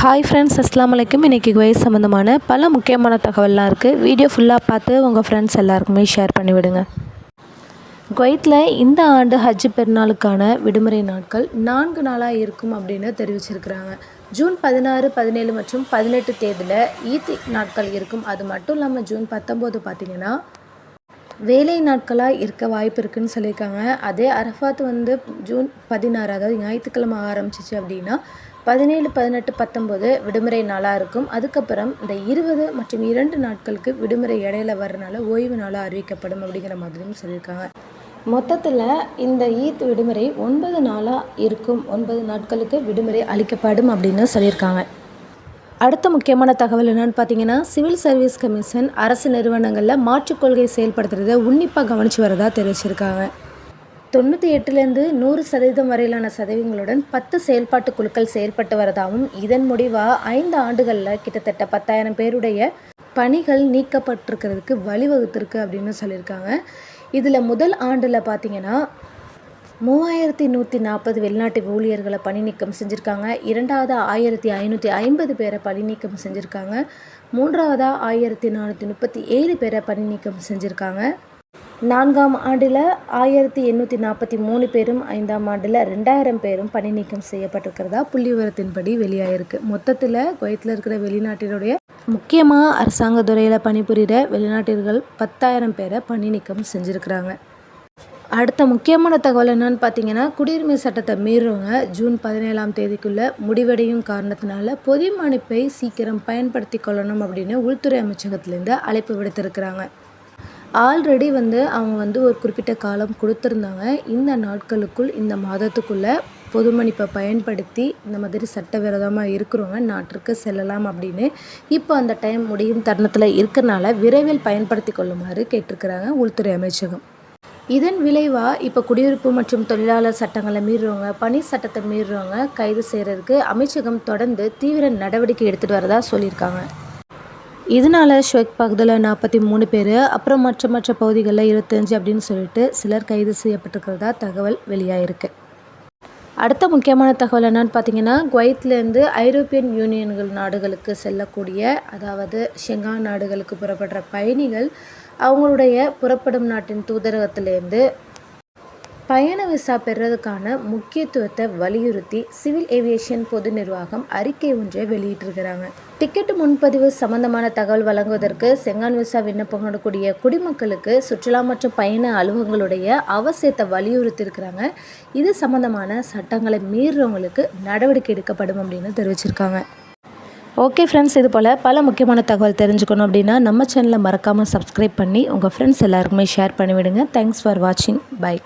Hi friends, அஸ்ஸலாமு அலைக்கும். இன்றைக்கி குவைத் சம்மந்தமான பல முக்கியமான தகவல்லாம் இருக்குது. வீடியோ ஃபுல்லாக பார்த்து உங்கள் ஃப்ரெண்ட்ஸ் எல்லாருக்குமே ஷேர் பண்ணிவிடுங்க. குவைத்தில் இந்த ஆண்டு ஹஜ் பெருநாளுக்கான விடுமுறை நாட்கள் 4 நாளாக இருக்கும் அப்படின்னு தெரிவிச்சிருக்கிறாங்க. ஜூன் 16, 17 மற்றும் 18 தேதியில் ஈத் நாட்கள் இருக்கும். அது மட்டும் இல்லாமல் ஜூன் 19 பார்த்திங்கன்னா வேலை நாட்களாக இருக்க வாய்ப்பு இருக்குதுன்னு சொல்லியிருக்காங்க. அதே அரஃபாத் ஜூன் 16, அதாவது ஞாயிற்றுக்கிழமை ஆரம்பிச்சிச்சு அப்படின்னா 17, 18, 19 விடுமுறை நாளாக இருக்கும். அதுக்கப்புறம் இந்த 20 மற்றும் 2 நாட்களுக்கு விடுமுறை இடையில வர்றதுனால ஓய்வு நாளாக அறிவிக்கப்படும் அப்படிங்கிற மாதிரியும் சொல்லியிருக்காங்க. மொத்தத்தில் இந்த ஈத் விடுமுறை 9 நாளாக இருக்கும். 9 நாட்களுக்கு விடுமுறை அளிக்கப்படும் அப்படின்னு சொல்லியிருக்காங்க. அடுத்த முக்கியமான தகவல் என்னென்னு பார்த்தீங்கன்னா, சிவில் சர்வீஸ் கமிஷன் அரசு நிறுவனங்களில் மாற்றுக் கொள்கை செயல்படுத்துறதை உன்னிப்பாக கவனித்து வரதாக தெரிவிச்சிருக்காங்க. 98லேருந்து 100% வரையிலான சதவீதங்களுடன் 10 செயல்பாட்டு குழுக்கள் செயல்பட்டு வரதாகவும், இதன் முடிவாக 5 ஆண்டுகளில் கிட்டத்தட்ட 10,000 பேருடைய பணிகள் நீக்கப்பட்டிருக்கிறதுக்கு வழிவகுத்திருக்கு அப்படின்னு சொல்லியிருக்காங்க. இதில் முதல் ஆண்டில் பார்த்திங்கன்னா 3140 வெளிநாட்டு ஊழியர்களை பணி நீக்கம் செஞ்சுருக்காங்க. இரண்டாவது 1550 பேரை பணி நீக்கம் செஞ்சுருக்காங்க. மூன்றாவதாக 1437 பேரை பணி நீக்கம் செஞ்சுருக்காங்க. 4ஆம் ஆண்டில் 1843 பேரும், 5ஆம் ஆண்டில் 2000 பேரும் பணி நீக்கம் செய்யப்பட்டிருக்கிறதா புள்ளி விவரத்தின்படி வெளியாகிருக்கு. மொத்தத்தில் குவைத்தில் இருக்கிற வெளிநாட்டினுடைய முக்கியமாக அரசாங்க துறையில் பணிபுரிகிற வெளிநாட்டினர்கள் 10,000 பேரை பணி நீக்கம் செஞ்சுருக்கிறாங்க. அடுத்த முக்கியமான தகவல் என்னென்னு பார்த்தீங்கன்னா, குடியுரிமை சட்டத்தை மீறுறவங்க ஜூன் 17ஆம் தேதிக்குள்ளே முடிவடையும் காரணத்தினால பொது மன்னிப்பை சீக்கிரம் பயன்படுத்தி கொள்ளணும் அப்படின்னு உள்துறை அமைச்சகத்திலேருந்து அழைப்பு விடுத்திருக்கிறாங்க. ஆல்ரெடி அவங்க ஒரு குறிப்பிட்ட காலம் கொடுத்துருந்தாங்க. இந்த நாட்களுக்குள், இந்த மாதத்துக்குள்ளே பொது மன்னிப்பை பயன்படுத்தி இந்த மாதிரி சட்டவிரோதமாக இருக்கிறவங்க நாட்டிற்கு செல்லலாம் அப்படின்னு இப்போ அந்த டைம் முடியும் தருணத்தில் இருக்கிறனால விரைவில் பயன்படுத்தி கொள்ளுமாறு கேட்டிருக்கிறாங்க உள்துறை அமைச்சகம். இதன் விளைவாக இப்போ குடியிருப்பு மற்றும் தொழிலாளர் சட்டங்களை மீறுறவங்க, பணி சட்டத்தை மீறுறவங்க கைது செய்கிறதுக்கு அமைச்சகம் தொடர்ந்து தீவிர நடவடிக்கை எடுத்துகிட்டு வரதா சொல்லியிருக்காங்க. இதனால் ஷுவைக் பகுதியில் 43 பேர், அப்புறம் மற்ற பகுதிகளில் 25 அப்படின்னு சொல்லிட்டு சிலர் கைது செய்யப்பட்டிருக்கிறதா தகவல் வெளியாகிருக்கு. அடுத்த முக்கியமான தகவல் என்னென்னு பார்த்தீங்கன்னா, குவைத்லேருந்து ஐரோப்பியன் யூனியன்கள் நாடுகளுக்கு செல்லக்கூடிய, அதாவது ஷெங்கான் நாடுகளுக்கு புறப்படுற பயணிகள் அவங்களுடைய புறப்படும் நாட்டின் தூதரகத்திலேருந்து பயண விசா பெறுறதுக்கான முக்கியத்துவத்தை வலியுறுத்தி சிவில் ஏவியேஷன் பொது நிர்வாகம் அறிக்கை ஒன்றை வெளியிட்டிருக்கிறாங்க. டிக்கெட்டு முன்பதிவு சம்பந்தமான தகவல் வழங்குவதற்கு செங்கான் விசா விண்ணப்பம் கொள்ளக்கூடிய குடிமக்களுக்கு சுற்றுலா மற்றும் பயண அலுவலகங்களுடைய அவசியத்தை வலியுறுத்தியிருக்கிறாங்க. இது சம்பந்தமான சட்டங்களை மீறுறவங்களுக்கு நடவடிக்கை எடுக்கப்படும் அப்படின்னு தெரிவிச்சிருக்காங்க. ஓகே ஃப்ரெண்ட்ஸ், இது போல் பல முக்கியமான தகவல் தெரிஞ்சுக்கணும் அப்படின்னா நம்ம சேனலை மறக்காமல் சப்ஸ்கிரைப் பண்ணி உங்கள் ஃப்ரெண்ட்ஸ் எல்லாருக்குமே ஷேர் பண்ணிவிடுங்க. தேங்க்ஸ் ஃபார் வாட்சிங். பை.